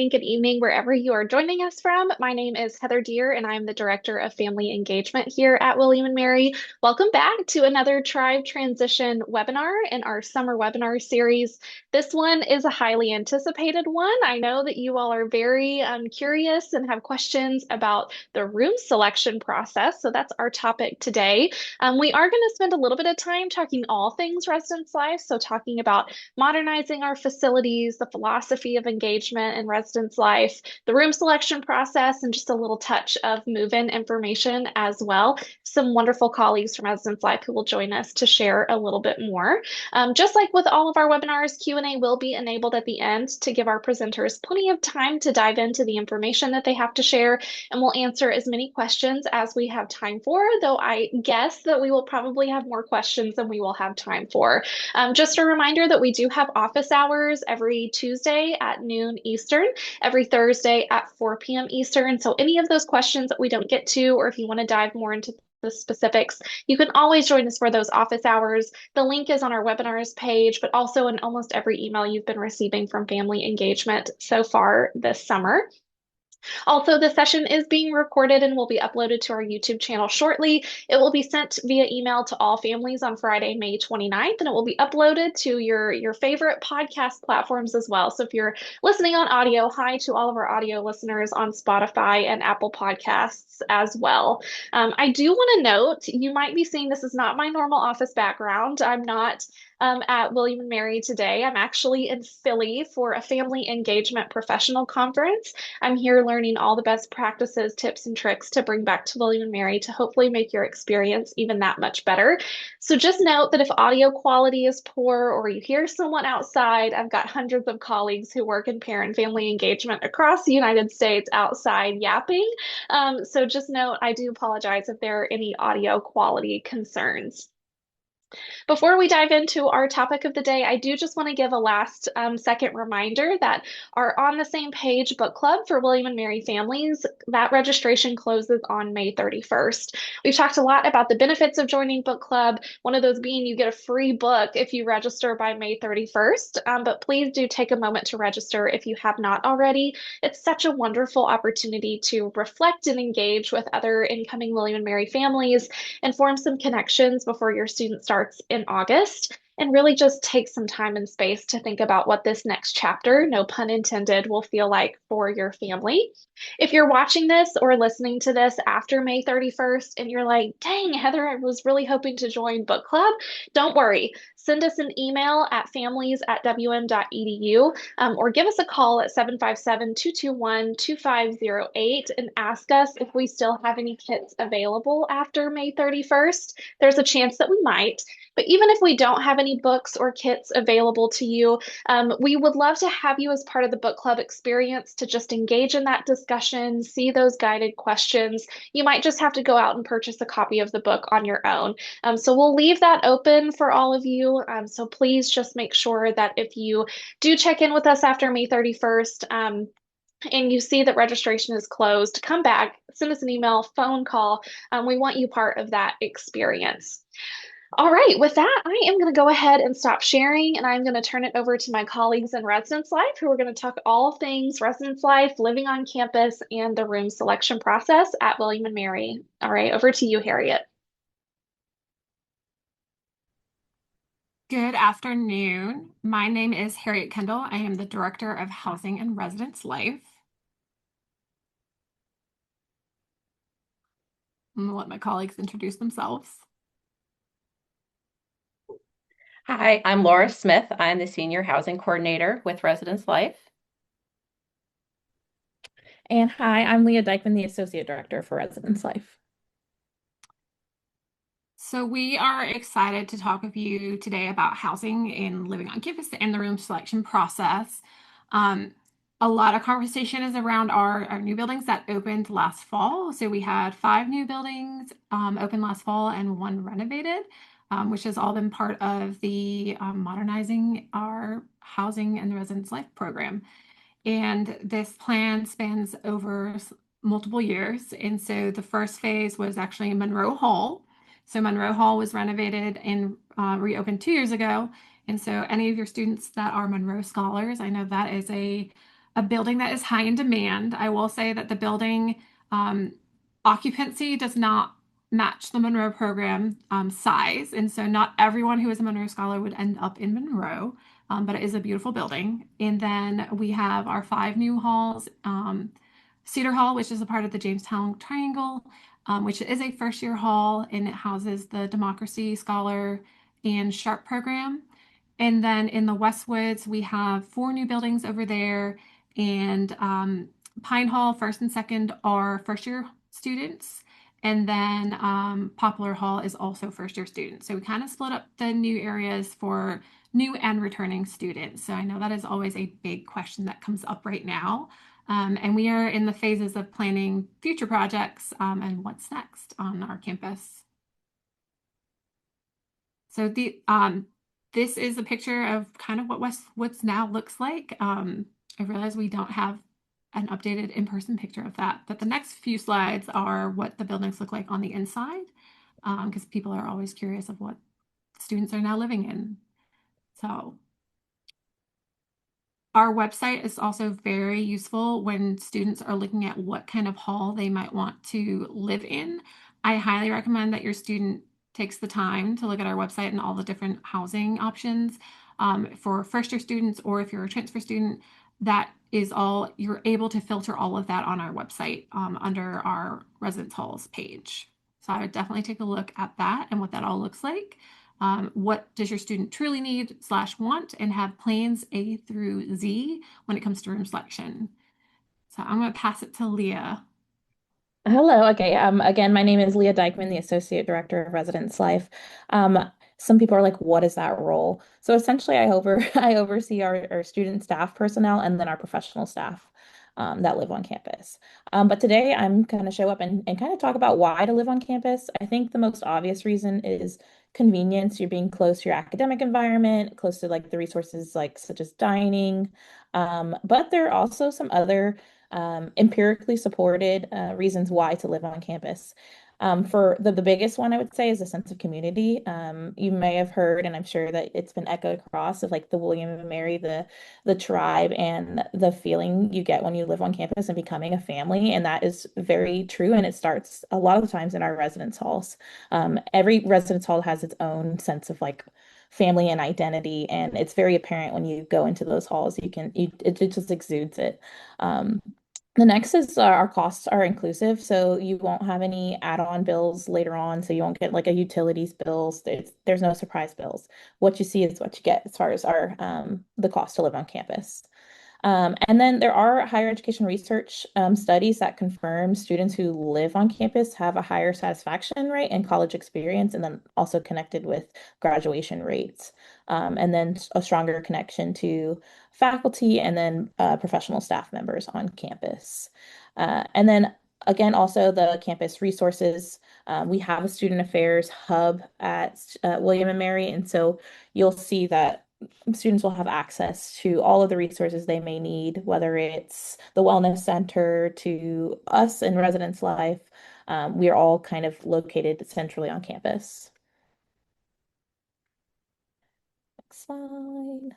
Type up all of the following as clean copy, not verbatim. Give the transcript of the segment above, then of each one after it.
Good evening, wherever you are joining us from. My name is Heather Deer, and I'm the Director of Family Engagement here at William and Mary. Welcome back to another Tribe Transition webinar in our summer webinar series. This one is a highly anticipated one. I know that you all are very curious and have questions about the room selection process, so that's our topic today. We are going to spend a little bit of time talking all things residence life, so talking about modernizing our facilities, the philosophy of engagement in residence life, the room selection process, and just a little touch of move-in information as well. Some wonderful colleagues from Residence Life who will join us to share a little bit more. Just like with all of our webinars, Q&A will be enabled at the end to give our presenters plenty of time to dive into the information that they have to share, and we'll answer as many questions as we have time for, though I guess that we will probably have more questions than we will have time for. Just a reminder that we do have office hours every Tuesday at noon Eastern, every Thursday at 4 p.m. Eastern. So any of those questions that we don't get to, or if you want to dive more into the specifics, you can always join us for those office hours. The link is on our webinars page, but also in almost every email you've been receiving from Family Engagement so far this summer. Also, the session is being recorded and will be uploaded to our YouTube channel shortly. It will be sent via email to all families on Friday, May 29th, and it will be uploaded to your favorite podcast platforms as well. So if you're listening on audio, hi to all of our audio listeners on Spotify and Apple Podcasts as well. I do want to note, you might be seeing this is not my normal office background. I'm not at William and Mary today. I'm actually in Philly for a family engagement professional conference. I'm here learning all the best practices, tips, and tricks to bring back to William and Mary to hopefully make your experience even that much better. So just note that if audio quality is poor or you hear someone outside, I've got hundreds of colleagues who work in parent family engagement across the United States outside yapping. So just note, I do apologize if there are any audio quality concerns. Before we dive into our topic of the day, I do just want to give a last second reminder that our On the Same Page book club for William and Mary families, that registration closes on May 31st. We've talked a lot about the benefits of joining book club, one of those being you get a free book if you register by May 31st. But please do take a moment to register if you have not already. It's such a wonderful opportunity to reflect and engage with other incoming William and Mary families and form some connections before your student starts in August, and really just take some time and space to think about what this next chapter, no pun intended, will feel like for your family. If you're watching this or listening to this after May 31st and you're like, dang, Heather, I was really hoping to join book club, don't worry. Send us an email at families@wm.edu or give us a call at 757-221-2508 and ask us if we still have any kits available after May 31st. There's a chance that we might. But even if we don't have any books or kits available to you, we would love to have you as part of the book club experience to just engage in that discussion, see those guided questions. You might just have to go out and purchase a copy of the book on your own. So we'll leave that open for all of you. So please just make sure that if you do check in with us after May 31st, and you see that registration is closed, come back, send us an email, phone call. We want you part of that experience. All right, with that, I am going to go ahead and stop sharing, and I'm going to turn it over to my colleagues in Residence Life who are going to talk all things Residence Life, living on campus, and the room selection process at William and Mary. All right, over to you, Harriet. Good afternoon. My name is Harriet Kendall. I am the Director of Housing and Residence Life. I'm going to let my colleagues introduce themselves. Hi, I'm Laura Smith. I'm the Senior Housing Coordinator with Residence Life. And hi, I'm Leah Dykeman, the Associate Director for Residence Life. So we are excited to talk with you today about housing and living on campus and the room selection process. A lot of conversation is around our new buildings that opened last fall. So we had 5 new buildings open last fall and 1 renovated, which has all been part of the modernizing our housing and the residence life program. And this plan spans over multiple years. And so the first phase was actually Monroe Hall. So Monroe Hall was renovated and reopened 2 years ago. And so any of your students that are Monroe scholars, I know that is a a building that is high in demand. I will say that the building um, occupancy does not match the Monroe program size. And so not everyone who is a Monroe Scholar would end up in Monroe, but it is a beautiful building. And then we have our 5 new halls. Cedar Hall, which is a part of the Jamestown Triangle, which is a first-year hall, and it houses the Democracy Scholar and Sharp program. And then in the Westwoods, we have 4 new buildings over there, and Pine Hall, first and second, are first-year students. And then Poplar Hall is also first-year students. So we kind of split up the new areas for new and returning students. So I know that is always a big question that comes up right now. And we are in the phases of planning future projects and what's next on our campus. So this is a picture of kind of what Westwoods now looks like. I realize we don't have an updated in-person picture of that, but the next few slides are what the buildings look like on the inside, because people are always curious of what students are now living in. So our website is also very useful when students are looking at what kind of hall they might want to live in. I highly recommend that your student takes the time to look at our website and all the different housing options for first-year students, or if you're a transfer student, that is all, you're able to filter all of that on our website under our residence halls page. So I would definitely take a look at that and what that all looks like. What does your student truly need / want, and have plans A through Z when it comes to room selection. So I'm going to pass it to Leah. Hello. Okay. Again, my name is Leah Dykeman, the Associate Director of Residence Life. Some people are like, what is that role? So essentially, I oversee our student staff personnel and then our professional staff that live on campus. But today I'm going to show up and kind of talk about why to live on campus. I think the most obvious reason is convenience. You're being close to your academic environment, close to like the resources like such as dining. But there are also some other empirically supported reasons why to live on campus. For the biggest one, I would say, is a sense of community. You may have heard, and I'm sure that it's been echoed across, of like the William and Mary, the tribe, and the feeling you get when you live on campus and becoming a family. And that is very true. And it starts a lot of the times in our residence halls. Every residence hall has its own sense of like family and identity, and it's very apparent when you go into those halls. It just exudes it. The next is our costs are inclusive, so you won't have any add-on bills later on, so you won't get like a utilities bills. There's no surprise bills. What you see is what you get as far as our the cost to live on campus. And then there are higher education research studies that confirm students who live on campus have a higher satisfaction rate and college experience, and then also connected with graduation rates. And then a stronger connection to faculty and then professional staff members on campus. And then again, also the campus resources. We have a student affairs hub at William and Mary, and so you'll see that students will have access to all of the resources they may need, whether it's the wellness center to us in residence life. We are all kind of located centrally on campus. Next slide.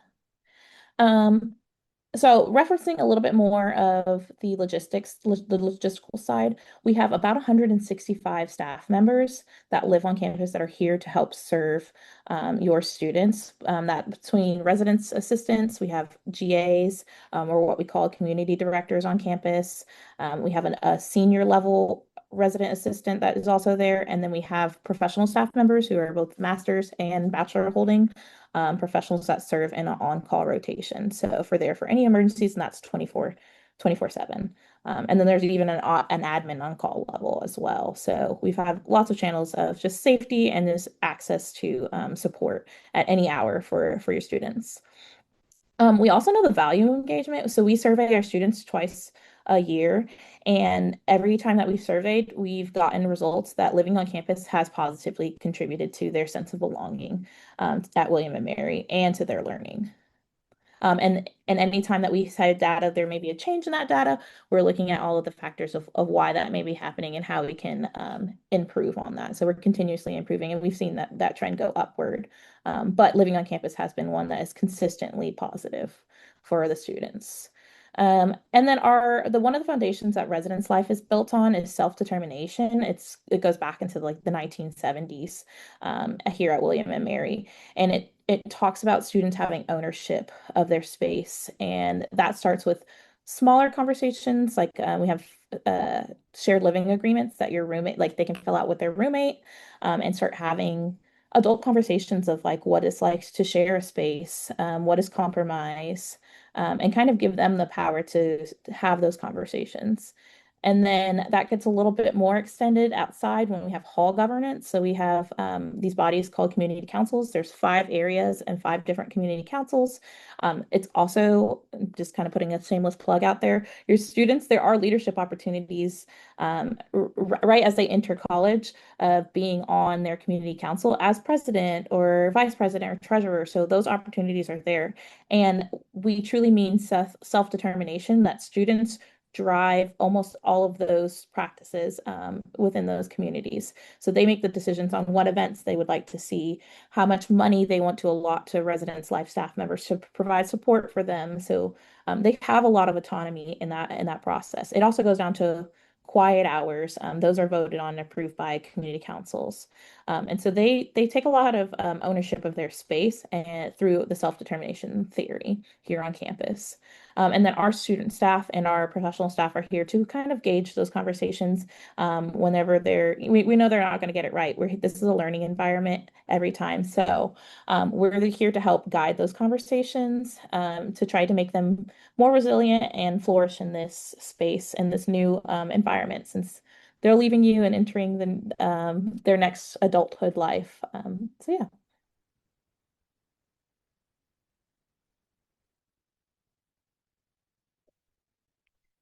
So referencing a little bit more of the logistical side, we have about 165 staff members that live on campus that are here to help serve your students. That between residence assistants, we have GAs, or what we call community directors on campus. We have a senior level resident assistant that is also there, and then we have professional staff members who are both master's and bachelor holding professionals that serve in an on-call rotation. So if we're there for any emergencies, and that's 24/7. And then there's even an admin on-call level as well. So we've had lots of channels of just safety and just access to support at any hour for your students. We also know the value of engagement. So we survey our students twice a year, and every time that we've surveyed, we've gotten results that living on campus has positively contributed to their sense of belonging at William and Mary and to their learning. And any time that we cite data, there may be a change in that data. We're looking at all of the factors of why that may be happening and how we can improve on that. So we're continuously improving, and we've seen that trend go upward. But living on campus has been one that is consistently positive for the students. And then the one of the foundations that Residence Life is built on is self-determination. It goes back into like the 1970s here at William and Mary, and it talks about students having ownership of their space, and that starts with smaller conversations like we have shared living agreements that your roommate like they can fill out with their roommate and start having adult conversations of like what it's like to share a space, what is compromise, and kind of give them the power to have those conversations. And then that gets a little bit more extended outside when we have hall governance. So we have these bodies called community councils. There's 5 areas and 5 different community councils. It's also just kind of putting a shameless plug out there. Your students, there are leadership opportunities right as they enter college of being on their community council as president or vice president or treasurer. So those opportunities are there. And we truly mean self-determination that students drive almost all of those practices within those communities. So they make the decisions on what events they would like to see, how much money they want to allot to Residence Life staff members to provide support for them. So they have a lot of autonomy in that process. It also goes down to quiet hours. Those are voted on and approved by community councils. And so they take a lot of ownership of their space and through the self-determination theory here on campus. And then our student staff and our professional staff are here to kind of gauge those conversations whenever we know they're not going to get it right. This is a learning environment every time. So we're here to help guide those conversations to try to make them more resilient and flourish in this space and this new environment since they're leaving you and entering their next adulthood life. So yeah.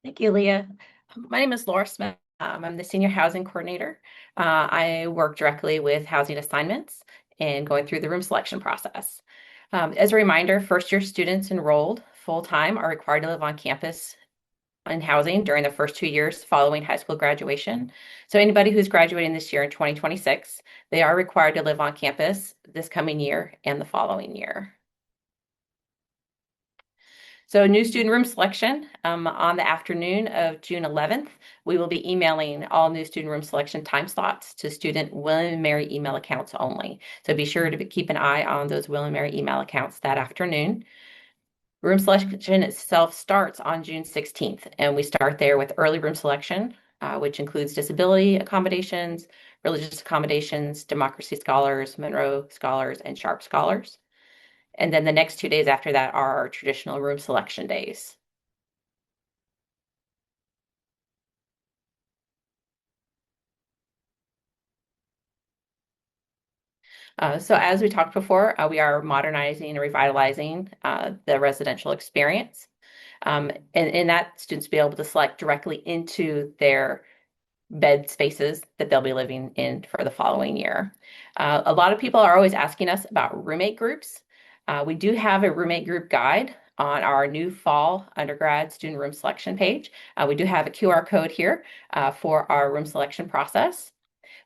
Thank you, Leah. My name is Laura Smith. I'm the Senior Housing Coordinator. I work directly with housing assignments and going through the room selection process. As a reminder, first-year students enrolled full-time are required to live on campus in housing during the first 2 years following high school graduation. So anybody who's graduating this year in 2026, they are required to live on campus this coming year and the following year. So new student room selection on the afternoon of June 11th, we will be emailing all new student room selection time slots to student William and Mary email accounts only. So be sure to keep an eye on those William and Mary email accounts that afternoon. Room selection itself starts on June 16th, and we start there with early room selection, which includes disability accommodations, religious accommodations, democracy scholars, Monroe scholars, and Sharp scholars. And then the next 2 days after that are our traditional room selection days. So as we talked before, we are modernizing and revitalizing the residential experience. And in that, students will be able to select directly into their bed spaces that they'll be living in for the following year. A lot of people are always asking us about roommate groups. We do have a roommate group guide on our new fall undergrad student room selection page. We do have a QR code here for our room selection process.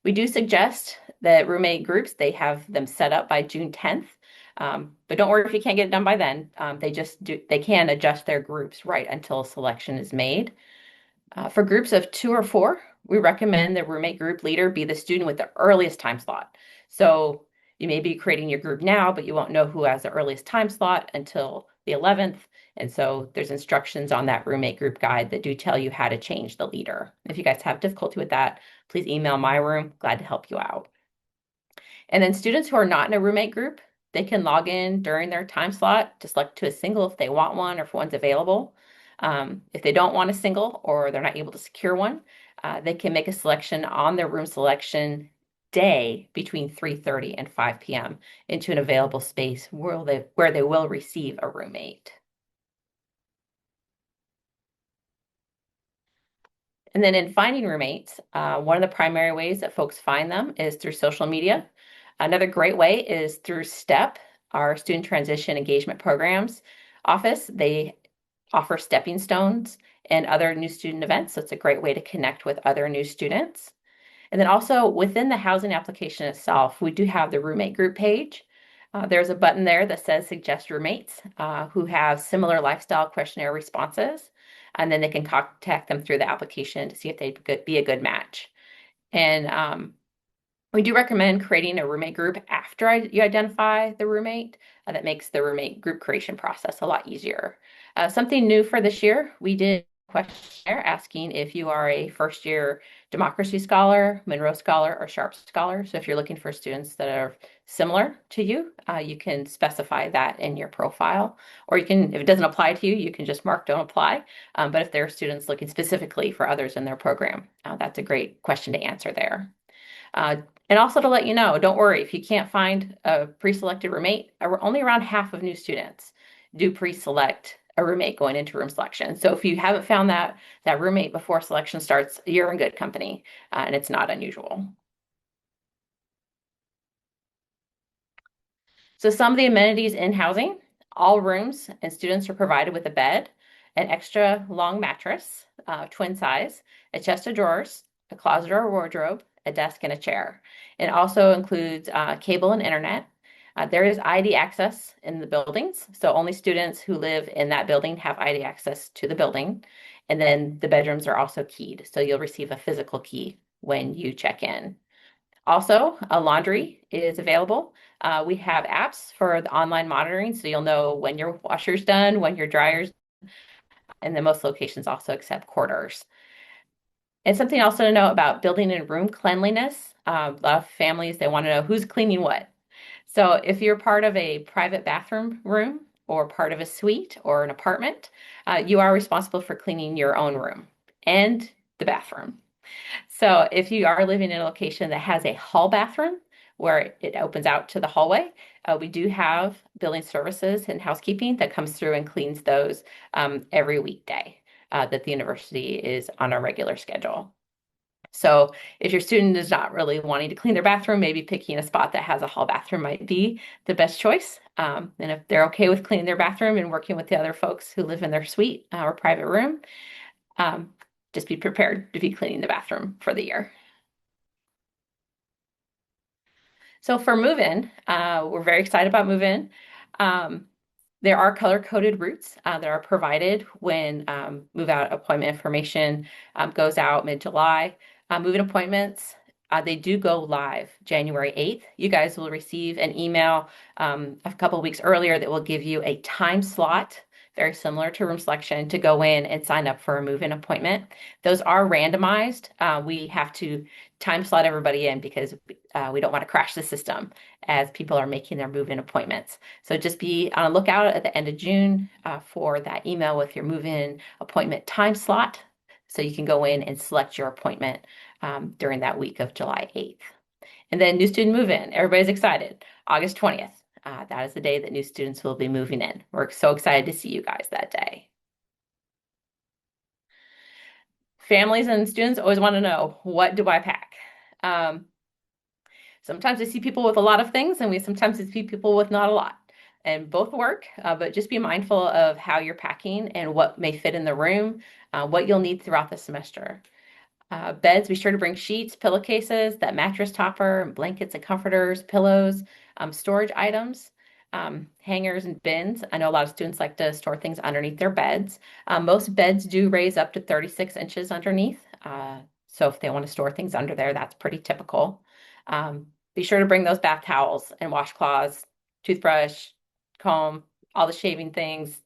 We do suggest that roommate groups, they have them set up by June 10th. But don't worry if you can't get it done by then. They can adjust their groups right until selection is made. For groups of 2 or 4, we recommend the roommate group leader be the student with the earliest time slot. So you may be creating your group now, but you won't know who has the earliest time slot until the 11th. And so there's instructions on that roommate group guide that do tell you how to change the leader. If you guys have difficulty with that, please email my room. Glad to help you out. And then students who are not in a roommate group, they can log in during their time slot to select to a single if they want one or if one's available. If they don't want a single or they're not able to secure one, they can make a selection on their room selection day between 3:30 and 5 p.m. into an available space where they will receive a roommate. And then in finding roommates, one of the primary ways that folks find them is through social media. Another great way is through STEP, our Student Transition Engagement Programs office. They offer stepping stones and other new student events. So it's a great way to connect with other new students. And then also within the housing application itself, we do have the roommate group page. There's a button there that says suggest roommates who have similar lifestyle questionnaire responses. and then they can contact them through the application to see if they'd be a good match. And we do recommend creating a roommate group after you identify the roommate. That makes the roommate group creation process a lot easier. Something new for this year, we did a questionnaire asking if you are a first-year Democracy Scholar, Monroe Scholar, or Sharp Scholar. So if you're looking for students that are similar to you, you can specify that in your profile. Or you can, if it doesn't apply to you, you can just mark don't apply. But if there are students looking specifically for others in their program, that's a great question to answer there. And also to let you know, don't worry, if you can't find a pre-selected roommate, only around half of new students do pre-select a roommate going into room selection. So if you haven't found that roommate before selection starts, you're in good company, and it's not unusual. So some of the amenities in housing, all rooms and students are provided with a bed, an extra long mattress, twin size, a chest of drawers, a closet or a wardrobe, a desk, and a chair. It also includes cable and internet. There is ID access in the buildings, so only students who live in that building have ID access to the building. And then the bedrooms are also keyed, so you'll receive a physical key when you check in. Also, a laundry is available. We have apps for the online monitoring, so you'll know when your washer's done, when your dryer's, and then most locations also accept quarters. And something also to know about building and room cleanliness. A lot of families, they want to know who's cleaning what. So if you're part of a private bathroom room or part of a suite or an apartment, you are responsible for cleaning your own room and the bathroom. So if you are living in a location that has a hall bathroom where it opens out to the hallway, we do have building services and housekeeping that comes through and cleans those every weekday that the university is on a regular schedule. So if your student is not really wanting to clean their bathroom, maybe picking a spot that has a hall bathroom might be the best choice. And if they're okay with cleaning their bathroom and working with the other folks who live in their suite or private room, just be prepared to be cleaning the bathroom for the year. So for move-in, we're very excited about move-in. There are color-coded routes that are provided when move-out appointment information goes out mid-July. Move-in appointments, they do go live January 8th. You guys will receive an email a couple of weeks earlier that will give you a time slot, very similar to room selection, to go in and sign up for a move-in appointment. Those are randomized. We have to time slot everybody in because we don't want to crash the system as people are making their move-in appointments. So just be on a lookout at the end of June for that email with your move-in appointment time slot, so you can go in and select your appointment during that week of July 8th. And then new student move-in, everybody's excited. August 20th, that is the day that new students will be moving in. We're so excited to see you guys that day. Families and students always want to know, what do I pack? Sometimes I see people with a lot of things, and we sometimes see people with not a lot. And both work, but just be mindful of how you're packing and what may fit in the room, what you'll need throughout the semester. Beds, be sure to bring sheets, pillowcases, that mattress topper, blankets and comforters, pillows, storage items, hangers and bins. I know a lot of students like to store things underneath their beds. Most beds do raise up to 36 inches underneath. So if they want to store things under there, that's pretty typical. Be sure to bring those bath towels and washcloths, toothbrush, comb, all the shaving things,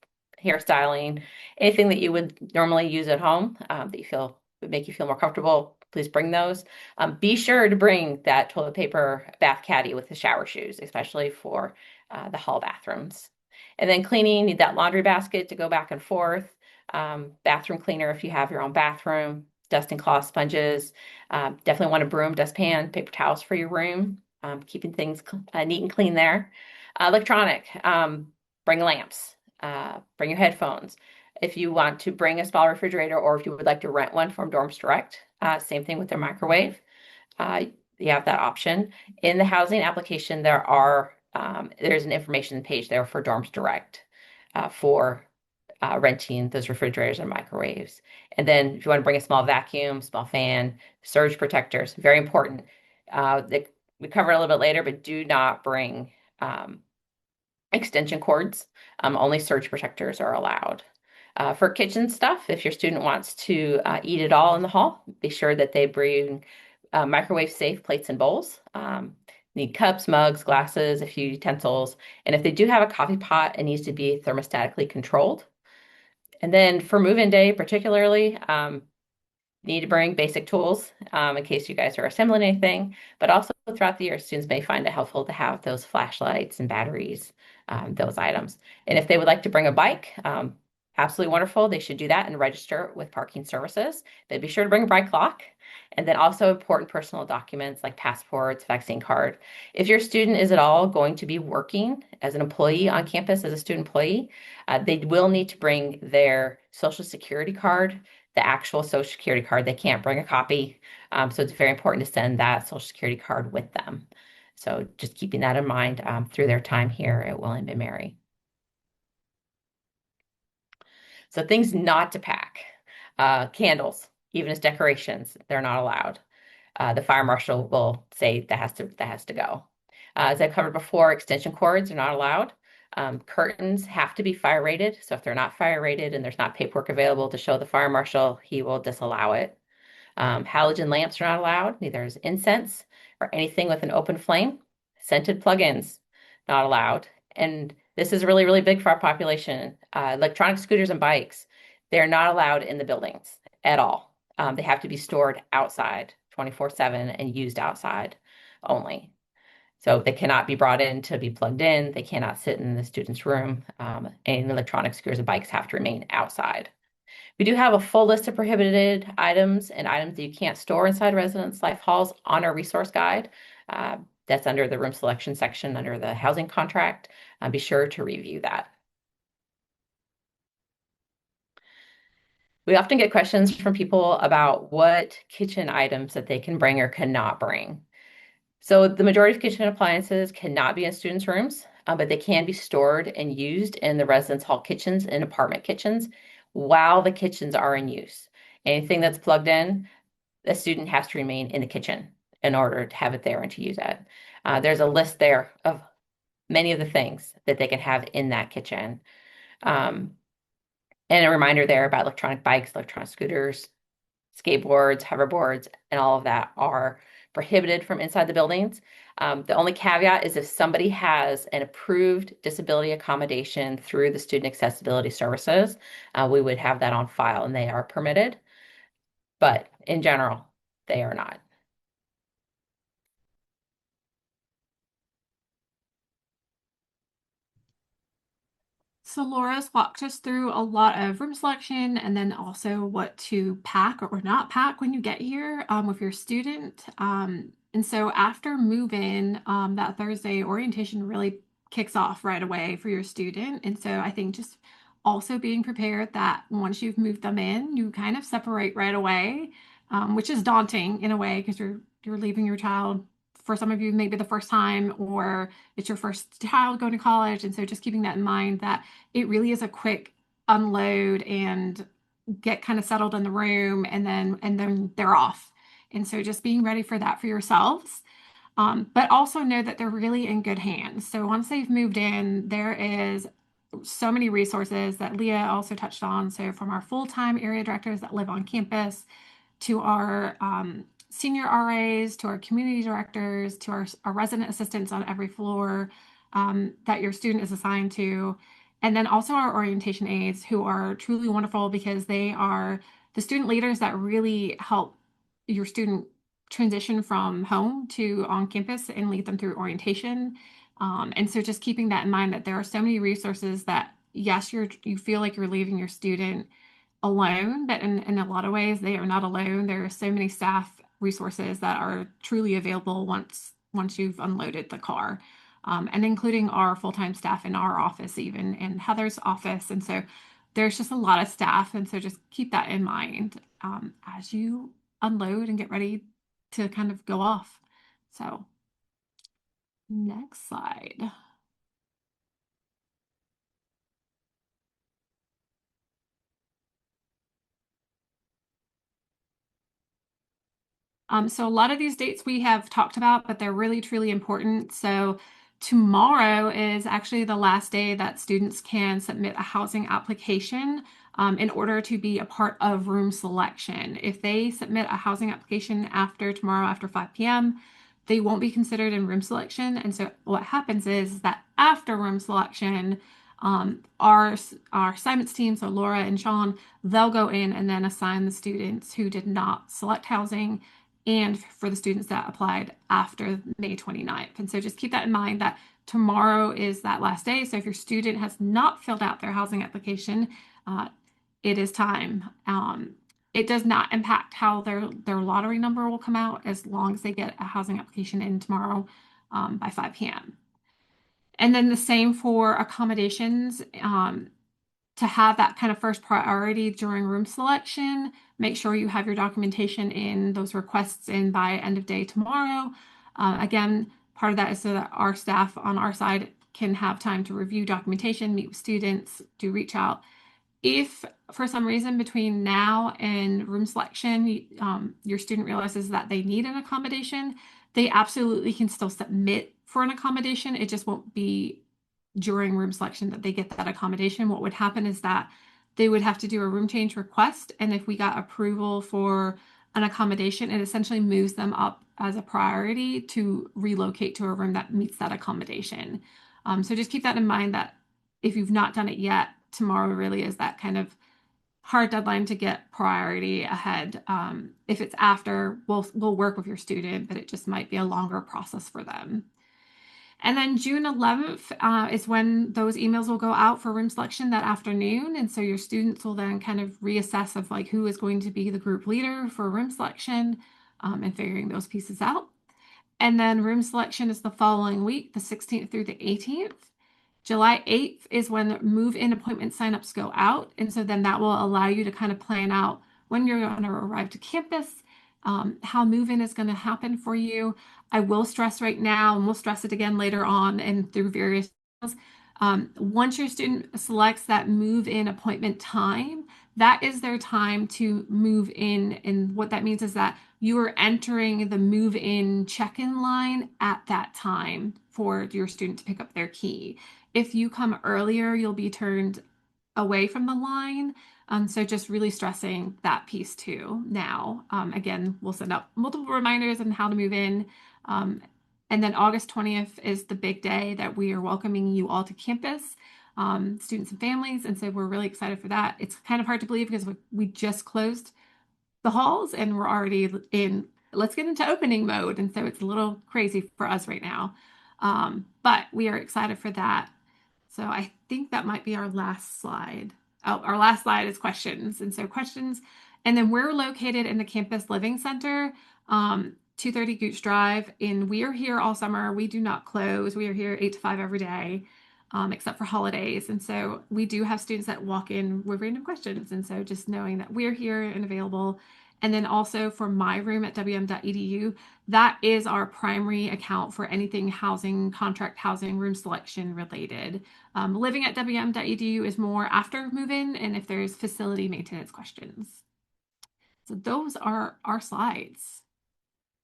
hairstyling, anything that you would normally use at home that you feel would make you feel more comfortable, please bring those. Be sure to bring that toilet paper bath caddy with the shower shoes, especially for the hall bathrooms. And then cleaning, need that laundry basket to go back and forth. Bathroom cleaner if you have your own bathroom. Dust and cloth sponges. Definitely want a broom, dustpan, paper towels for your room. Keeping things neat and clean there. Electronic, bring lamps, bring your headphones. If you want to bring a small refrigerator or if you would like to rent one from Dorms Direct, same thing with their microwave. You have that option. In the housing application, there's an information page there for Dorms Direct for renting those refrigerators and microwaves. And then if you want to bring a small vacuum, small fan, surge protectors, very important. We cover it a little bit later, but do not bring extension cords. Only surge protectors are allowed. For kitchen stuff, if your student wants to eat it all in the hall, be sure that they bring microwave safe plates and bowls. Need cups, mugs, glasses, a few utensils. And if they do have a coffee pot, it needs to be thermostatically controlled. And then for move-in day, particularly, need to bring basic tools in case you guys are assembling anything, but also throughout the year, students may find it helpful to have those flashlights and batteries, those items. And if they would like to bring a bike, absolutely wonderful. They should do that and register with parking services. But be sure to bring a bike lock. And then also important personal documents like passports, vaccine card. If your student is at all going to be working as an employee on campus, as a student employee, they will need to bring their social security card, the actual social security card. They can't bring a copy. So it's very important to send that social security card with them. So just keeping that in mind through their time here at William and Mary. So things not to pack. Candles, even as decorations, they're not allowed. The fire marshal will say that has to go. As I covered before, extension cords are not allowed. Curtains have to be fire rated. So if they're not fire rated and there's not paperwork available to show the fire marshal, he will disallow it. Halogen lamps are not allowed. Neither is incense or anything with an open flame. Scented plugins, not allowed. And this is really, really big for our population. Electronic scooters and bikes, they're not allowed in the buildings at all. They have to be stored outside 24/7 and used outside only. So they cannot be brought in to be plugged in. They cannot sit in the student's room. And electronic scooters and bikes have to remain outside. We do have a full list of prohibited items and items that you can't store inside residence life halls on our resource guide. That's under the room selection section under the housing contract. Be sure to review that. We often get questions from people about what kitchen items that they can bring or cannot bring. So the majority of kitchen appliances cannot be in students' rooms, but they can be stored and used in the residence hall kitchens and apartment kitchens while the kitchens are in use. Anything that's plugged in, the student has to remain in the kitchen in order to have it there and to use it. There's a list there of many of the things that they can have in that kitchen. And a reminder there about electronic bikes, electronic scooters, skateboards, hoverboards, and all of that are prohibited from inside the buildings. The only caveat is if somebody has an approved disability accommodation through the Student Accessibility Services, we would have that on file and they are permitted. But in general, they are not. So Laura's walked us through a lot of room selection and then also what to pack or not pack when you get here with your student. And so after move-in, that Thursday orientation really kicks off right away for your student. And so I think just also being prepared that once you've moved them in, you kind of separate right away, which is daunting in a way because you're leaving your child for some of you maybe the first time or it's your first child going to college. And so just keeping that in mind that it really is a quick unload and get kind of settled in the room and then they're off. And so just being ready for that for yourselves. But also know that they're really in good hands. So once they've moved in, there is so many resources that Leah also touched on. So from our full-time area directors that live on campus to our senior RAs, to our community directors, to our resident assistants on every floor that your student is assigned to. And then also our orientation aides who are truly wonderful because they are the student leaders that really help your student transition from home to on campus and lead them through orientation. And so just keeping that in mind that there are so many resources that, yes, you feel like you're leaving your student alone, but in a lot of ways, they are not alone. There are so many staff resources that are truly available once you've unloaded the car. And including our full-time staff in our office, even in Heather's office. And so there's just a lot of staff. And so just keep that in mind as you unload and get ready to kind of go off. So next slide. So a lot of these dates we have talked about, but they're really, truly important. So tomorrow is actually the last day that students can submit a housing application in order to be a part of room selection. If they submit a housing application after tomorrow after 5 p.m., they won't be considered in room selection. And so what happens is that after room selection, our assignments team, so Laura and Sean, they'll go in and then assign the students who did not select housing and for the students that applied after May 29th. And so just keep that in mind that tomorrow is that last day. So if your student has not filled out their housing application, it is time. It does not impact how their lottery number will come out as long as they get a housing application in tomorrow by 5 p.m. And then the same for accommodations. To have that kind of first priority during room selection, make sure you have your documentation in, those requests in by end of day tomorrow. Again, part of that is so that our staff on our side can have time to review documentation, meet with students, do reach out. If for some reason between now and room selection, your student realizes that they need an accommodation, they absolutely can still submit for an accommodation. It just won't be during room selection that they get that accommodation. What would happen is that they would have to do a room change request. And if we got approval for an accommodation, it essentially moves them up as a priority to relocate to a room that meets that accommodation. So just keep that in mind that if you've not done it yet, tomorrow really is that kind of hard deadline to get priority ahead. If it's after, we'll work with your student, but it just might be a longer process for them. And then June 11th is when those emails will go out for room selection that afternoon. And so your students will then kind of reassess of like who is going to be the group leader for room selection and figuring those pieces out. And then room selection is the following week, the 16th through the 18th. July 8th is when move-in appointment signups go out. And so then that will allow you to kind of plan out when you're going to arrive to campus, how move-in is going to happen for you. I will stress right now, and we'll stress it again later on and through various once your student selects that move-in appointment time, that is their time to move in. And what that means is that you are entering the move-in check-in line at that time for your student to pick up their key. If you come earlier, you'll be turned away from the line. So just really stressing that piece too now. Again, we'll send out multiple reminders on how to move in. And then August 20th is the big day that we are welcoming you all to campus, students and families. And so we're really excited for that. It's kind of hard to believe because we just closed the halls and we're already in, let's get into opening mode. And so it's a little crazy for us right now. But we are excited for that. So I think that might be our last slide. Oh, our last slide is questions. And so questions, and then we're located in the Campus Living Center, 230 Gooch Drive, and we are here all summer. We do not close. We are here 8 to 5 every day, except for holidays. And so we do have students that walk in with random questions. And so just knowing that we're here and available. And then also for My Room at wm.edu, that is our primary account for anything housing, contract housing, room selection related. Living at wm.edu is more after move-in and if there's facility maintenance questions. So those are our slides.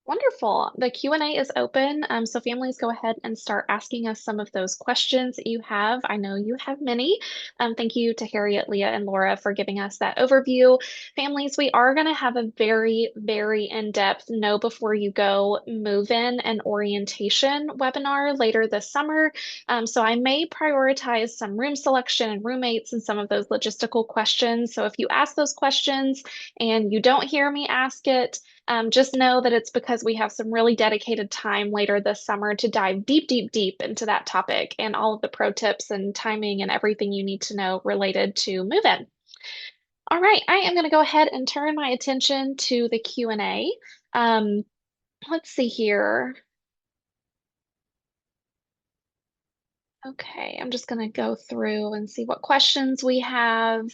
Wonderful. The Q&A is open, so families go ahead and start asking us some of those questions that you have. I know you have many. Thank you to Harriet, Leah, and Laura for giving us that overview. Families, we are going to have a very, very in-depth Know Before You Go move-in and orientation webinar later this summer. So I may prioritize some room selection and roommates and some of those logistical questions. So if you ask those questions and you don't hear me ask it, just know that it's because we have some really dedicated time later this summer to dive deep, deep, deep into that topic and all of the pro tips and timing and everything you need to know related to move-in. All right, I am going to go ahead and turn my attention to the Q&A. Let's see here. Okay, I'm just going to go through and see what questions we have.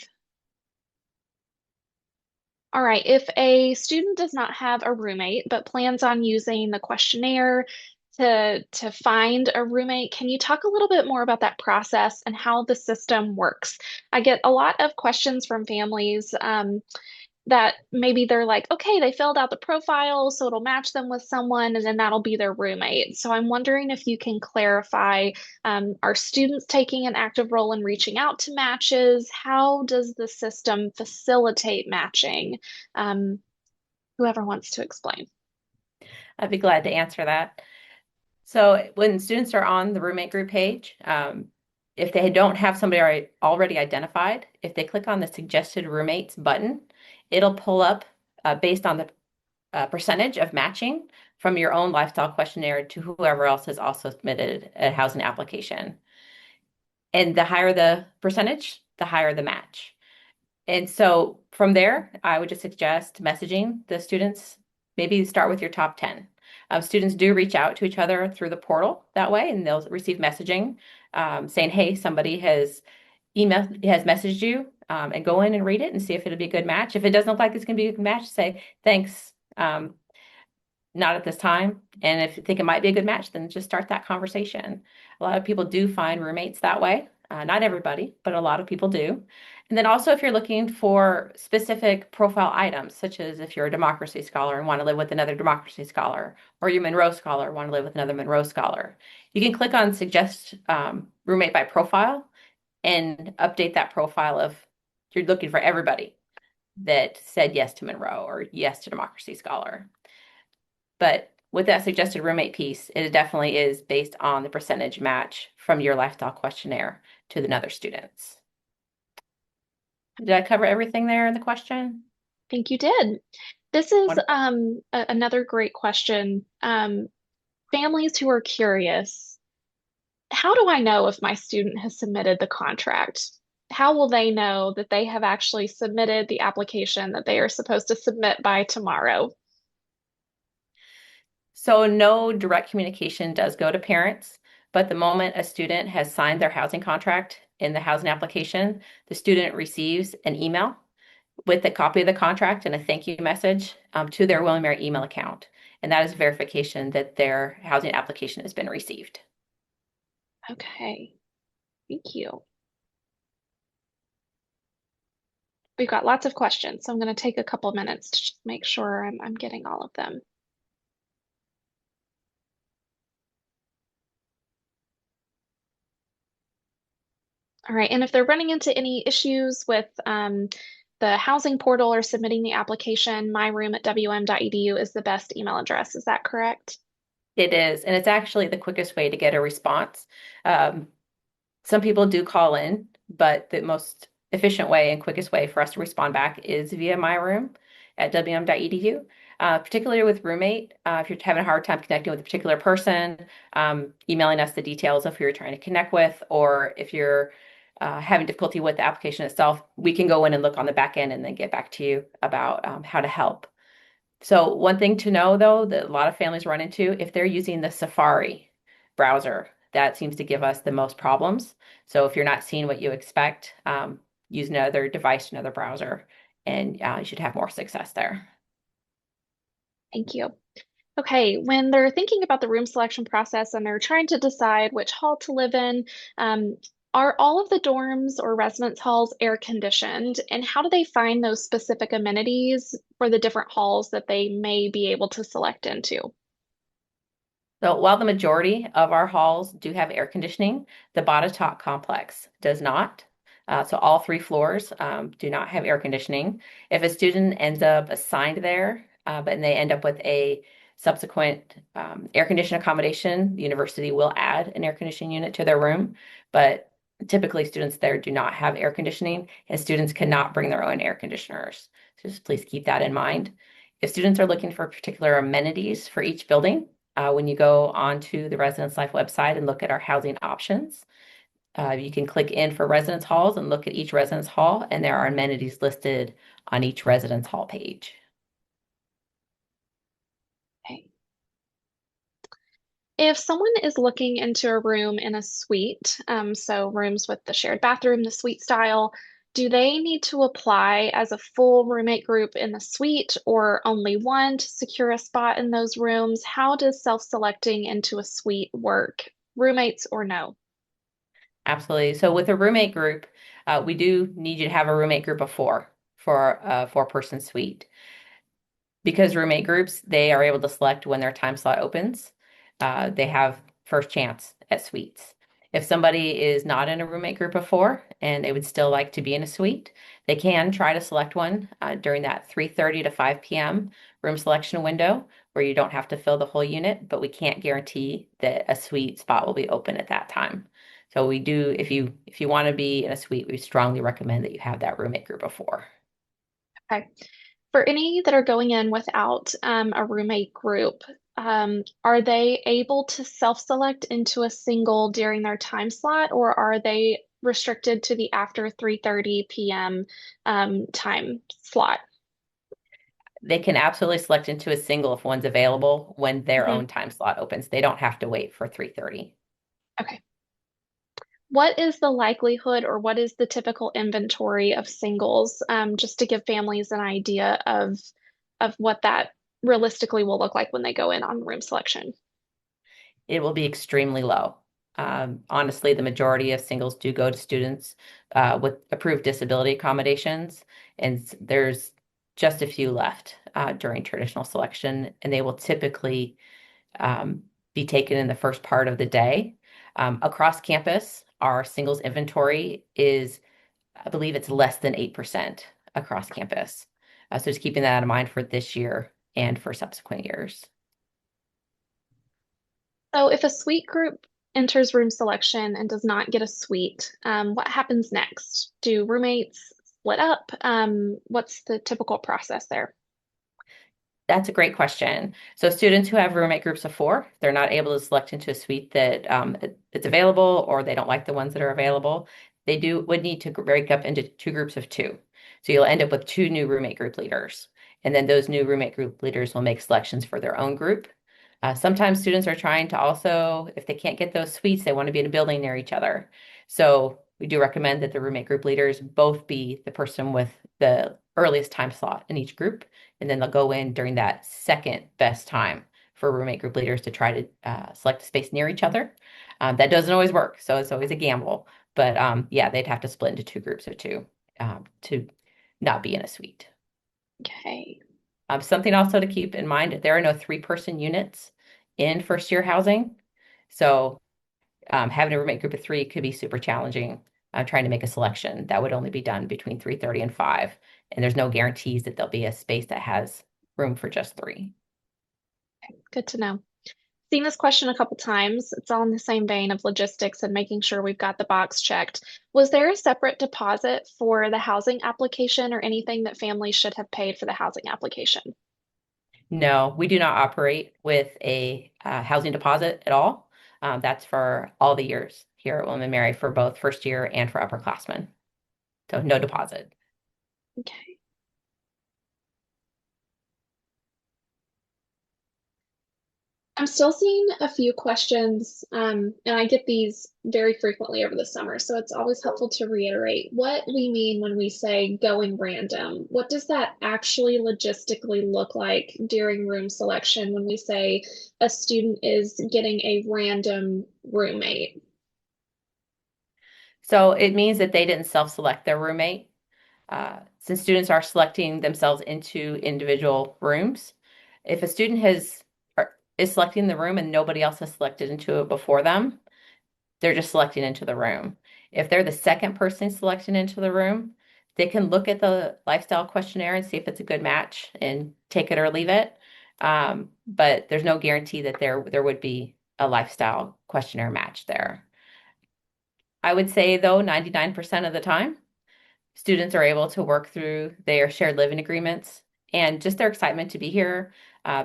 All right, if a student does not have a roommate but plans on using the questionnaire to find a roommate, can you talk a little bit more about that process and how the system works? I get a lot of questions from families that maybe they're like, okay, they filled out the profile, so it'll match them with someone, and then that'll be their roommate. So I'm wondering if you can clarify, are students taking an active role in reaching out to matches? How does the system facilitate matching? Um, whoever wants to explain. I'd be glad to answer that. So when students are on the roommate group page, if they don't have somebody already identified, if they click on the suggested roommates button, it'll pull up based on the percentage of matching from your own lifestyle questionnaire to whoever else has also submitted a housing application. And the higher the percentage, the higher the match. And so from there, I would just suggest messaging the students. Maybe start with your top 10. Students do reach out to each other through the portal that way, and they'll receive messaging saying, hey, somebody has messaged you, and go in and read it and see if it'll be a good match. If it doesn't look like it's going to be a good match, say, thanks, not at this time. And if you think it might be a good match, then just start that conversation. A lot of people do find roommates that way. Not everybody, but a lot of people do. And then also, if you're looking for specific profile items, such as if you're a democracy scholar and want to live with another democracy scholar, or you're a Monroe scholar and want to live with another Monroe scholar, you can click on suggest roommate by profile and update that profile of you're looking for everybody that said yes to Monroe or yes to democracy scholar. But with that suggested roommate piece, it definitely is based on the percentage match from your lifestyle questionnaire to the other students. Did I cover everything there in the question? I think you did. This is Wonderful. another great question. Families who are curious, how do I know if my student has submitted the contract? How will they know that they have actually submitted the application that they are supposed to submit by tomorrow? So no direct communication does go to parents, but the moment a student has signed their housing contract in the housing application, the student receives an email with a copy of the contract and a thank you message to their William Mary email account. And that is verification that their housing application has been received. Okay, thank you. We've got lots of questions, so I'm going to take a couple minutes to just make sure I'm getting all of them. All right, and if they're running into any issues with the housing portal or submitting the application, myroom@wm.edu is the best email address. Is that correct? It is, and it's actually the quickest way to get a response. Some people do call in, but the most efficient way and quickest way for us to respond back is via myroom@wm.edu. Particularly with roommate, if you're having a hard time connecting with a particular person, emailing us the details of who you're trying to connect with, or if you're having difficulty with the application itself, we can go in and look on the back end and then get back to you about how to help. So one thing to know, though, that a lot of families run into, if they're using the Safari browser, that seems to give us the most problems. So if you're not seeing what you expect, use another device, another browser, and you should have more success there. Thank you. Okay, when they're thinking about the room selection process and they're trying to decide which hall to live in, um, are all of the dorms or residence halls air conditioned? And how do they find those specific amenities for the different halls that they may be able to select into? So while the majority of our halls do have air conditioning, the Botetourt complex does not. So all 3 floors do not have air conditioning. If a student ends up assigned there, but they end up with a subsequent air conditioned accommodation, the university will add an air conditioning unit to their room. But typically students there do not have air conditioning, and students cannot bring their own air conditioners. So just please keep that in mind. If students are looking for particular amenities for each building, when you go onto the Residence Life website and look at our housing options, you can click in for residence halls and look at each residence hall, and there are amenities listed on each residence hall page. Okay. If someone is looking into a room in a suite, so rooms with the shared bathroom, the suite style, do they need to apply as a full roommate group in the suite or only one to secure a spot in those rooms? How does self-selecting into a suite work? Roommates or no? Absolutely. So with a roommate group, we do need you to have a roommate group of 4 for a 4-person suite. Because roommate groups, they are able to select when their time slot opens. They have first chance at suites. If somebody is not in a roommate group of 4 and they would still like to be in a suite, they can try to select one during that 3:30 to 5 p.m. room selection window where you don't have to fill the whole unit, but we can't guarantee that a suite spot will be open at that time. So we do, if you want to be in a suite, we strongly recommend that you have that roommate group of 4. Okay. For any that are going in without a roommate group, are they able to self-select into a single during their time slot, or are they restricted to the after 3:30 p.m. Time slot? They can absolutely select into a single if one's available when their Mhm. own time slot opens. They don't have to wait for 3:30. Okay. What is the likelihood or what is the typical inventory of singles, just to give families an idea of what that realistically will look like when they go in on room selection? It will be extremely low. Honestly, the majority of singles do go to students with approved disability accommodations, and there's just a few left during traditional selection, and they will typically um, be taken in the first part of the day. Across campus, our singles inventory is, I believe it's less than 8% across campus. So just keeping that in mind for this year and for subsequent years. So if a suite group enters room selection and does not get a suite, what happens next? Do roommates split up? What's the typical process there? That's a great question. So students who have roommate groups of 4, they're not able to select into a suite that it's available, or they don't like the ones that are available. They would need to break up into 2 groups of 2. So you'll end up with 2 new roommate group leaders. And then those new roommate group leaders will make selections for their own group. Sometimes students are trying to also, if they can't get those suites, they want to be in a building near each other. So we do recommend that the roommate group leaders both be the person with the earliest time slot in each group, and then they'll go in during that second best time for roommate group leaders to try to select a space near each other. That doesn't always work, so it's always a gamble. But yeah, they'd have to split into 2 groups of 2 to not be in a suite. Okay. Something also to keep in mind, there are no 3-person units in first year housing. So having a roommate group of 3 could be super challenging. Trying to make a selection that would only be done between 3:30 and 5. And there's no guarantees that there'll be a space that has room for just 3. Good to know. Seen this question a couple times. It's all in the same vein of logistics and making sure we've got the box checked. Was there a separate deposit for the housing application or anything that families should have paid for the housing application? No, we do not operate with a housing deposit at all. That's for all the years here at William & Mary for both first year and for upperclassmen. So no deposit. Okay. I'm still seeing a few questions, and I get these very frequently over the summer, so it's always helpful to reiterate what we mean when we say going random. What does that actually logistically look like during room selection when we say a student is getting a random roommate? So it means that they didn't self-select their roommate. Since students are selecting themselves into individual rooms, if a student is selecting the room and nobody else has selected into it before them, they're just selecting into the room. If they're the second person selecting into the room, they can look at the lifestyle questionnaire and see if it's a good match and take it or leave it. But there's no guarantee that there would be a lifestyle questionnaire match there. I would say though, 99% of the time, students are able to work through their shared living agreements and just their excitement to be here.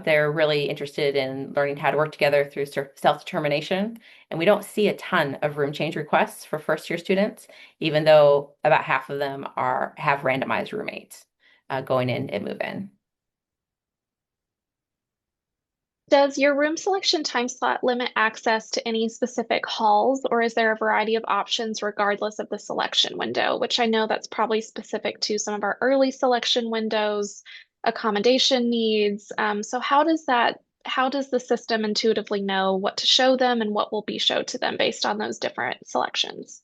They're really interested in learning how to work together through self-determination. And we don't see a ton of room change requests for first year students, even though about half of them have randomized roommates going in and move in. Does your room selection time slot limit access to any specific halls, or is there a variety of options regardless of the selection window? Which I know that's probably specific to some of our early selection windows, accommodation needs. So how does the system intuitively know what to show them and what will be showed to them based on those different selections?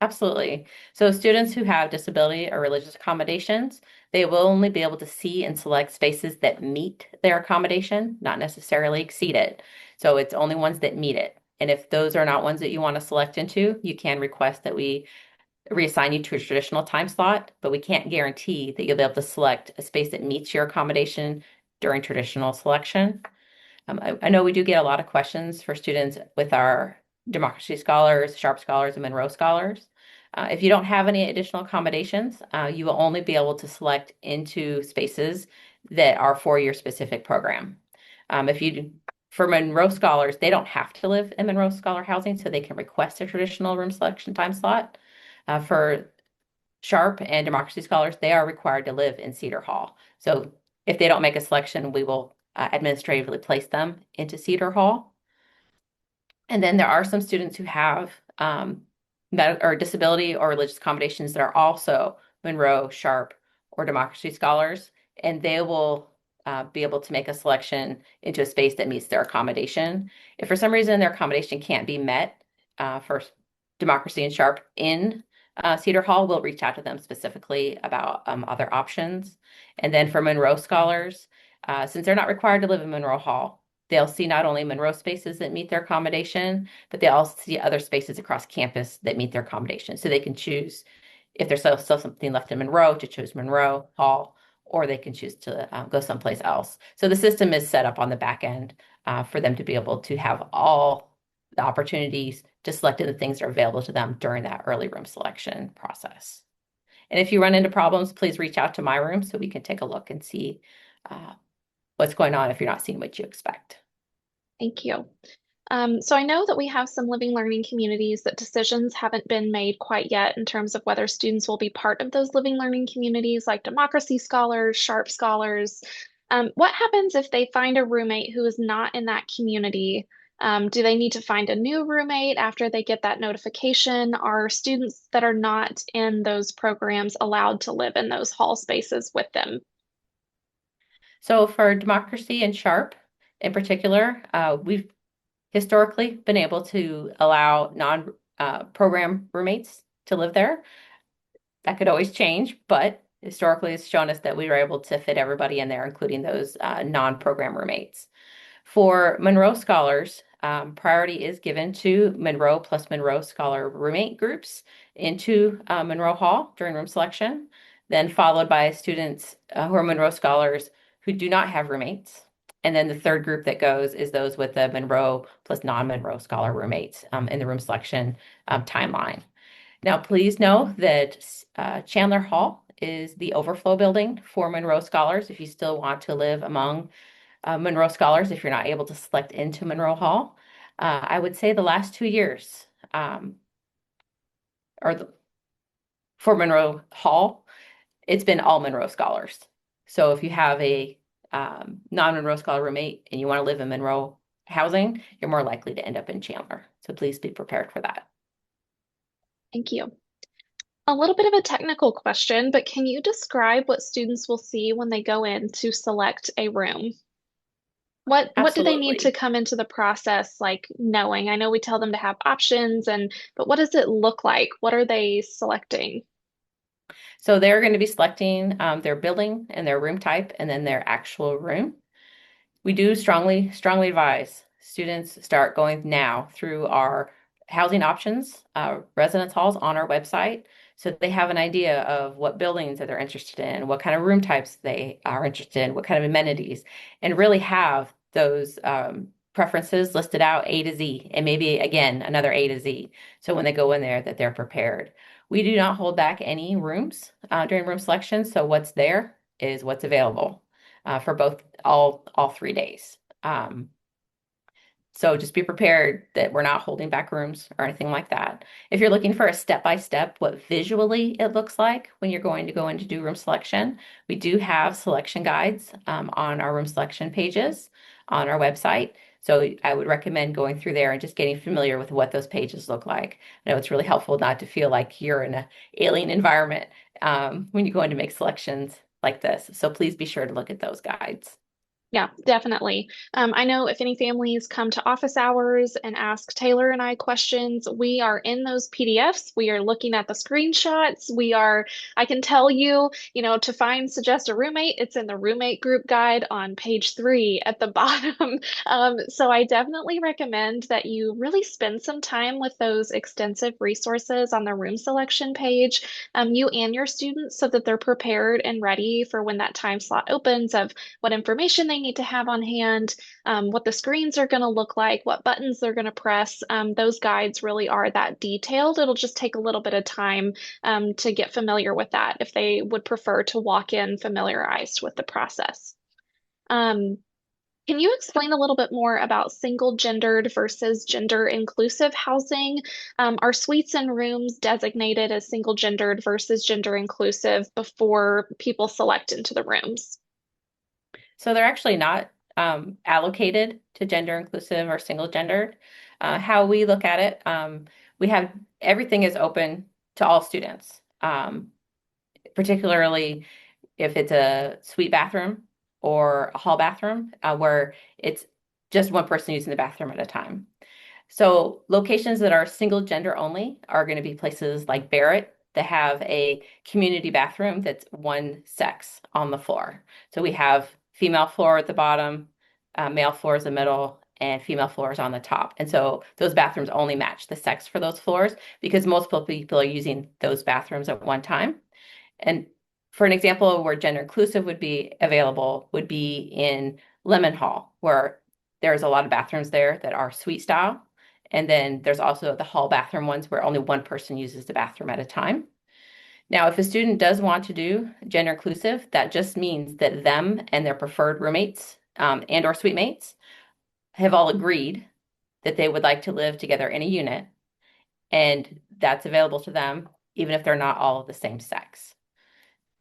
Absolutely. So students who have disability or religious accommodations, they will only be able to see and select spaces that meet their accommodation, not necessarily exceed it. So it's only ones that meet it. And if those are not ones that you want to select into, you can request that we reassign you to a traditional time slot, but we can't guarantee that you'll be able to select a space that meets your accommodation during traditional selection. I know we do get a lot of questions for students with our Democracy Scholars, Sharp Scholars, and Monroe Scholars. If you don't have any additional accommodations, you will only be able to select into spaces that are for your specific program. If you For Monroe Scholars, they don't have to live in Monroe Scholar housing, so they can request a traditional room selection time slot. For Sharp and Democracy Scholars, they are required to live in Cedar Hall. So if they don't make a selection, we will administratively place them into Cedar Hall. And then there are some students who have or disability or religious accommodations that are also Monroe, Sharp, or Democracy Scholars, and they will be able to make a selection into a space that meets their accommodation. If for some reason their accommodation can't be met for Democracy and Sharp in Cedar Hall, we'll reach out to them specifically about other options. And then for Monroe Scholars, since they're not required to live in Monroe Hall, they'll see not only Monroe spaces that meet their accommodation, but they also see other spaces across campus that meet their accommodation. So they can choose, if there's still something left in Monroe, to choose Monroe Hall, or they can choose to go someplace else. So the system is set up on the back end for them to be able to have all the opportunities to select the things that are available to them during that early room selection process. And if you run into problems, please reach out to my room so we can take a look and see what's going on if you're not seeing what you expect. Thank you. So I know that we have some living learning communities that decisions haven't been made quite yet in terms of whether students will be part of those living learning communities like Democracy Scholars, Sharp Scholars. What happens if they find a roommate who is not in that community? Do they need to find a new roommate after they get that notification? Are students that are not in those programs allowed to live in those hall spaces with them? So for Democracy and Sharp in particular, we've historically been able to allow non-program roommates to live there. That could always change, but historically it's shown us that we were able to fit everybody in there, including those non-program roommates. For Monroe Scholars, priority is given to Monroe plus Monroe Scholar roommate groups into Monroe Hall during room selection, then followed by students who are Monroe Scholars who do not have roommates. And then the third group that goes is those with the Monroe plus non-Monroe Scholar roommates in the room selection timeline. Now, please know that Chandler Hall is the overflow building for Monroe Scholars if you still want to live among Monroe Scholars if you're not able to select into Monroe Hall. I would say the last 2 years, for Monroe Hall, it's been all Monroe Scholars. So if you have a non-Monroe Scholar roommate and you want to live in Monroe housing, you're more likely to end up in Chandler. So please be prepared for that. Thank you. A little bit of a technical question, but can you describe what students will see when they go in to select a room? What do they need to Absolutely. come into the process like knowing? I know we tell them to have options but what does it look like? What are they selecting? So they're going to be selecting their building and their room type and then their actual room. We do strongly advise students start going now through our housing options residence halls on our website so they have an idea of what buildings that they're interested in, what kind of room types they are interested in, what kind of amenities, and really have those preferences listed out A to Z, and maybe again another A to Z. So when they go in there, that they're prepared. We do not hold back any rooms during room selection, so what's there is what's available for both all 3 days. So just be prepared that we're not holding back rooms or anything like that. If you're looking for a step-by-step, what visually it looks like when you're going to go in to do room selection, we do have selection guides on our room selection pages on our website. So I would recommend going through there and just getting familiar with what those pages look like. I know it's really helpful not to feel like you're in an alien environment when you go in to make selections like this. So please be sure to look at those guides. Yeah, definitely. I know if any families come to office hours and ask Taylor and I questions, we are in those PDFs. We are looking at the screenshots. I can tell you, to suggest a roommate, it's in the roommate group guide on page 3 at the bottom. So I definitely recommend that you really spend some time with those extensive resources on the room selection page, you and your students, so that they're prepared and ready for when that time slot opens of what information they need to have on hand, what the screens are going to look like, what buttons they're going to press. Those guides really are that detailed. It'll just take a little bit of time to get familiar with that if they would prefer to walk in familiarized with the process. Um, can you explain a little bit more about single gendered versus gender inclusive housing? Are suites and rooms designated as single gendered versus gender inclusive before people select into the rooms? So they're actually not allocated to gender inclusive or single gendered. How we look at it, we have everything is open to all students, particularly if it's a suite bathroom or a hall bathroom, where it's just one person using the bathroom at a time. So locations that are single gender only are going to be places like Barrett that have a community bathroom that's one sex on the floor. So we have female floor at the bottom, male floor is the middle, and female floors on the top. And so those bathrooms only match the sex for those floors because multiple people are using those bathrooms at one time. And for an example where gender inclusive would be available would be in Lemon Hall, where there's a lot of bathrooms there that are suite style. And then there's also the hall bathroom ones where only one person uses the bathroom at a time. Now, if a student does want to do gender inclusive, that just means that them and their preferred roommates and or suite mates have all agreed that they would like to live together in a unit, and that's available to them, even if they're not all of the same sex.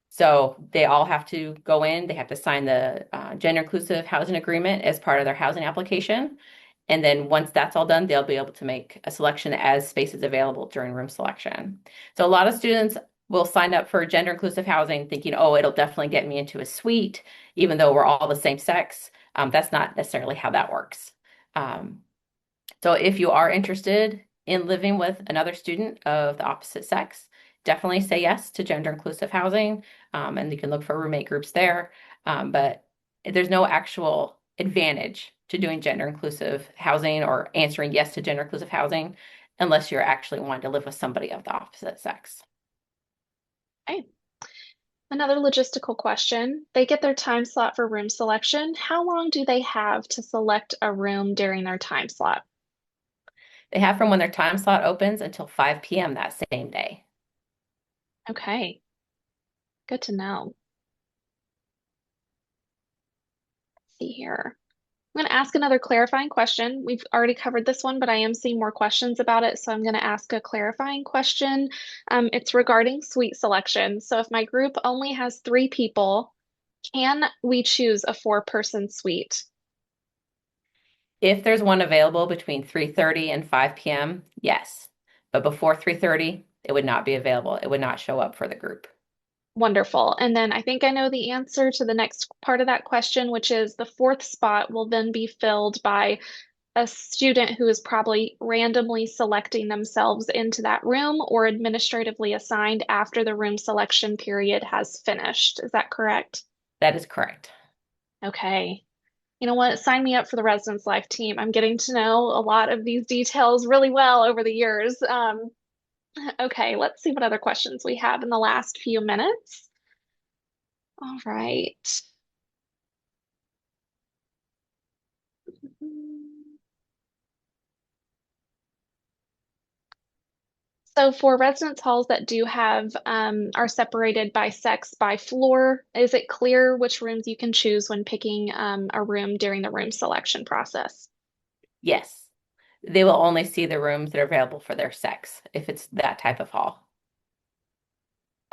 So they all have to go in, they have to sign the gender inclusive housing agreement as part of their housing application. And then once that's all done, they'll be able to make a selection as space is available during room selection. So a lot of students will sign up for gender inclusive housing thinking, oh, it'll definitely get me into a suite, even though we're all the same sex. That's not necessarily how that works. So if you are interested in living with another student of the opposite sex, definitely say yes to gender inclusive housing, and you can look for roommate groups there. But there's no actual advantage to doing gender inclusive housing or answering yes to gender inclusive housing unless you're actually wanting to live with somebody of the opposite sex. Okay. Another logistical question. They get their time slot for room selection. How long do they have to select a room during their time slot? They have from when their time slot opens until 5 p.m. that same day. Okay, good to know. Let's see here. I'm going to ask another clarifying question. We've already covered this one, but I am seeing more questions about it, so I'm going to ask a clarifying question. It's regarding suite selection. So if my group only has 3 people, can we choose a 4-person suite? If there's one available between 3:30 and 5 p.m., yes. But before 3:30, it would not be available. It would not show up for the group. Wonderful. And then I think I know the answer to the next part of that question, which is the 4th spot will then be filled by a student who is probably randomly selecting themselves into that room or administratively assigned after the room selection period has finished. Is that correct? That is correct. Okay. You know what? Sign me up for the Residence Life team. I'm getting to know a lot of these details really well over the years. Okay, let's see what other questions we have in the last few minutes. All right. So for residence halls that do have are separated by sex by floor, is it clear which rooms you can choose when picking a room during the room selection process? Yes. They will only see the rooms that are available for their sex if it's that type of hall.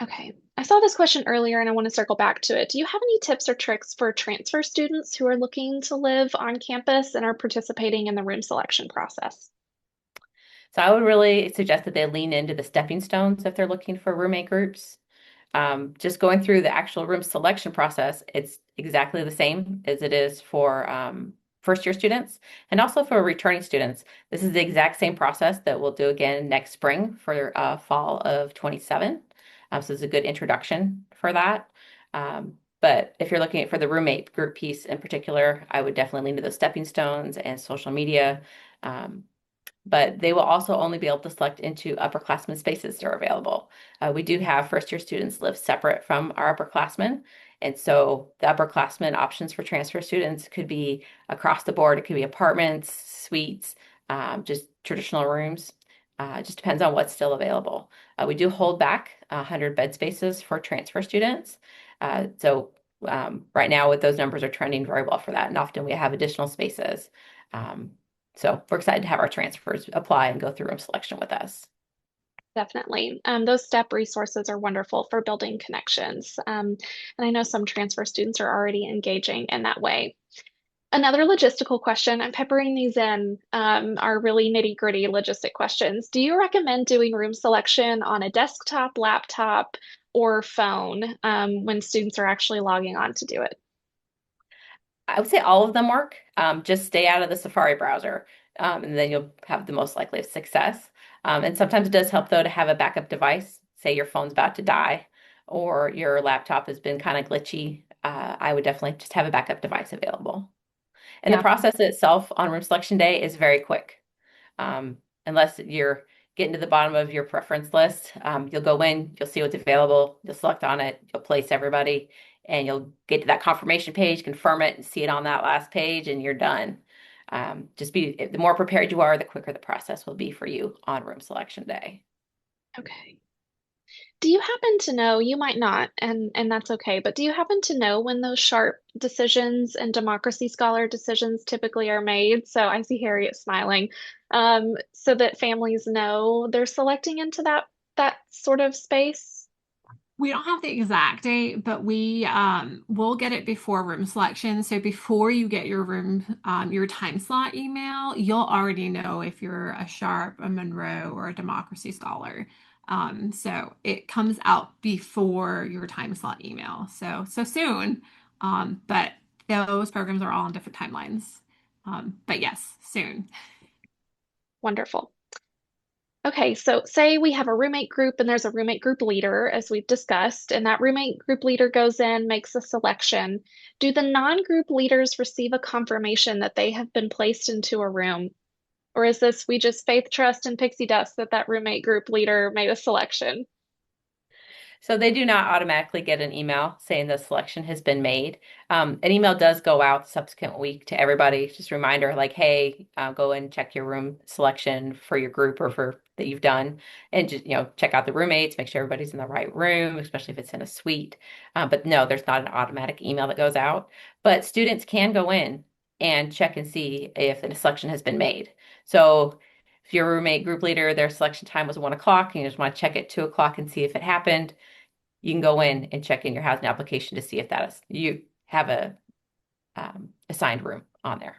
Okay. I saw this question earlier and I want to circle back to it. Do you have any tips or tricks for transfer students who are looking to live on campus and are participating in the room selection process? So I would really suggest that they lean into the stepping stones if they're looking for roommate groups. Just going through the actual room selection process, it's exactly the same as it is for first year students and also for returning students. This is the exact same process that we'll do again next spring for fall of 27. So it's a good introduction for that. But if you're looking for the roommate group piece in particular, I would definitely lean to those stepping stones and social media. But they will also only be able to select into upperclassmen spaces that are available. We do have first year students live separate from our upperclassmen. And so the upperclassmen options for transfer students could be across the board. It could be apartments, suites, just traditional rooms. It just depends on what's still available. We do hold back 100 bed spaces for transfer students. Right now with those numbers are trending very well for that. And often we have additional spaces. So we're excited to have our transfers apply and go through room selection with us. Definitely. Those STEP resources are wonderful for building connections. And I know some transfer students are already engaging in that way. Another logistical question, I'm peppering these in, are really nitty-gritty logistic questions. Do you recommend doing room selection on a desktop, laptop, or phone when students are actually logging on to do it? I would say all of them work. Just stay out of the Safari browser, and then you'll have the most likely of success. And sometimes it does help, though, to have a backup device. Say your phone's about to die or your laptop has been kind of glitchy. I would definitely just have a backup device available. And the Yeah. process itself on room selection day is very quick. Unless you're getting to the bottom of your preference list, you'll go in, you'll see what's available, you'll select on it, you'll place everybody, and you'll get to that confirmation page, confirm it, and see it on that last page, and you're done. The more prepared you are, the quicker the process will be for you on room selection day. Okay. Do you happen to know, you might not, and that's okay, but do you happen to know when those sharp decisions and democracy scholar decisions typically are made? So I see Harriet smiling, so that families know they're selecting into that sort of space. We don't have the exact date, but we will get it before room selection. So before you get your your time slot email, you'll already know if you're a Sharp, a Monroe, or a Democracy Scholar. So it comes out before your time slot email. So soon. But those programs are all on different timelines. But yes, soon. Wonderful. Okay, so say we have a roommate group and there's a roommate group leader, as we've discussed, and that roommate group leader goes in, makes a selection. Do the non-group leaders receive a confirmation that they have been placed into a room? Or is this we just faith, trust, and pixie dust that that roommate group leader made a selection? So they do not automatically get an email saying the selection has been made. An email does go out subsequent week to everybody. Just a reminder, like, hey, go and check your room selection for your group or for that you've done, and just check out the roommates, make sure everybody's in the right room, especially if it's in a suite. But no, there's not an automatic email that goes out. But students can go in and check and see if a selection has been made. So if your roommate group leader, their selection time was 1 o'clock, and you just want to check at 2 o'clock and see if it happened, you can go in and check in your housing application to see if that is you have a assigned room on there.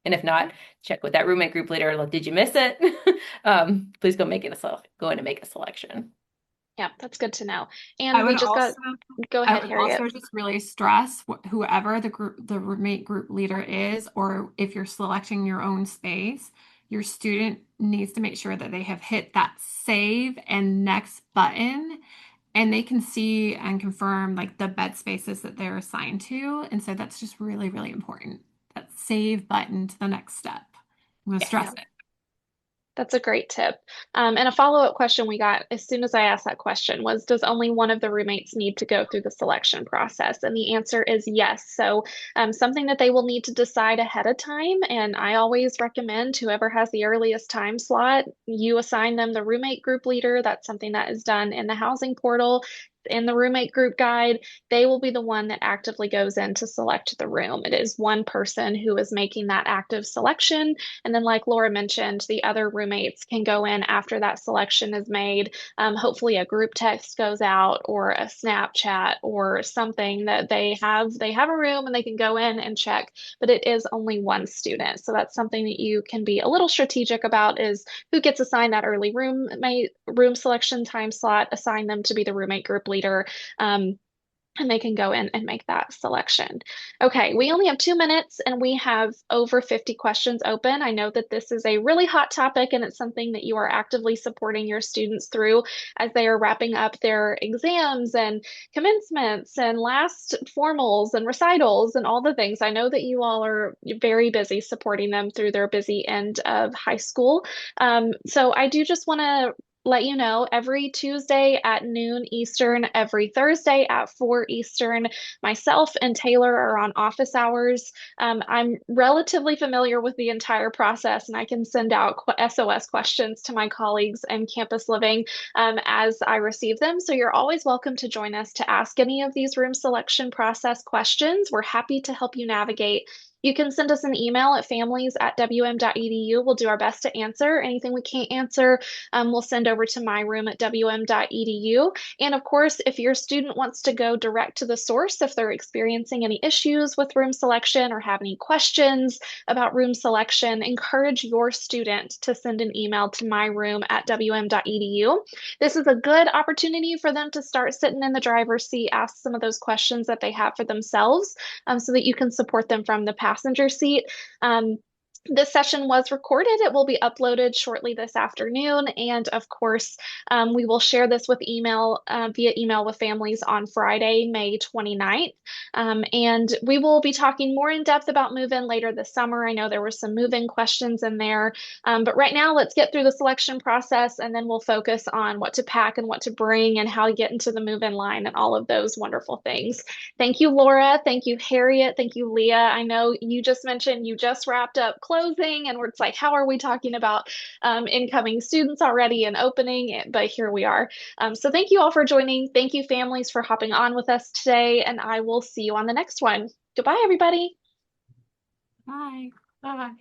And if not, check with that roommate group leader. Like, did you miss it? Please go go in and make a selection. Yeah, that's good to know. I And we would just got, also go I ahead, would Harriet. also just really stress whoever the roommate group leader is, or if you're selecting your own space, your student needs to make sure that they have hit that save and next button, and they can see and confirm like the bed spaces that they're assigned to. And so that's just really, really important. That save button to the next step. I'm going to stress Yeah. it. That's a great tip. And a follow-up question we got as soon as I asked that question was, does only one of the roommates need to go through the selection process? And the answer is yes. So something that they will need to decide ahead of time. And I always recommend whoever has the earliest time slot, you assign them the roommate group leader. That's something that is done in the housing portal. In the roommate group guide, they will be the one that actively goes in to select the room. It is one person who is making that active selection. And then, like Laura mentioned, the other roommates can go in after that selection is made. Hopefully, a group text goes out or a Snapchat or something that they have a room and they can go in and check. But it is only one student, so that's something that you can be a little strategic about: is who gets assigned that early room selection time slot. Assign them to be the roommate group leader. And they can go in and make that selection. Okay, we only have 2 minutes and we have over 50 questions open. I know that this is a really hot topic and it's something that you are actively supporting your students through as they are wrapping up their exams and commencements and last formals and recitals and all the things. I know that you all are very busy supporting them through their busy end of high school. So I do just want to let you know every Tuesday at noon Eastern, every Thursday at 4 Eastern, myself and Taylor are on office hours. I'm relatively familiar with the entire process and I can send out SOS questions to my colleagues in campus living as I receive them. So you're always welcome to join us to ask any of these room selection process questions. We're happy to help you navigate. You can send us an email at families@wm.edu. We'll do our best to answer. Anything we can't answer, we'll send over to myroom@wm.edu. And of course, if your student wants to go direct to the source, if they're experiencing any issues with room selection or have any questions about room selection, encourage your student to send an email to myroom@wm.edu. This is a good opportunity for them to start sitting in the driver's seat, ask some of those questions that they have for themselves, so that you can support them from the passenger seat. This session was recorded. It will be uploaded shortly this afternoon. And of course, we will share this with via email with families on Friday, May 29th. And we will be talking more in depth about move-in later this summer. I know there were some move-in questions in there. But right now, let's get through the selection process and then we'll focus on what to pack and what to bring and how to get into the move-in line and all of those wonderful things. Thank you, Laura. Thank you, Harriet. Thank you, Leah. I know you just mentioned you just wrapped up closing and it's like, how are we talking about incoming students already and opening? But here we are. So thank you all for joining. Thank you, families, for hopping on with us today. And I will see you on the next one. Goodbye, everybody. Bye. Bye.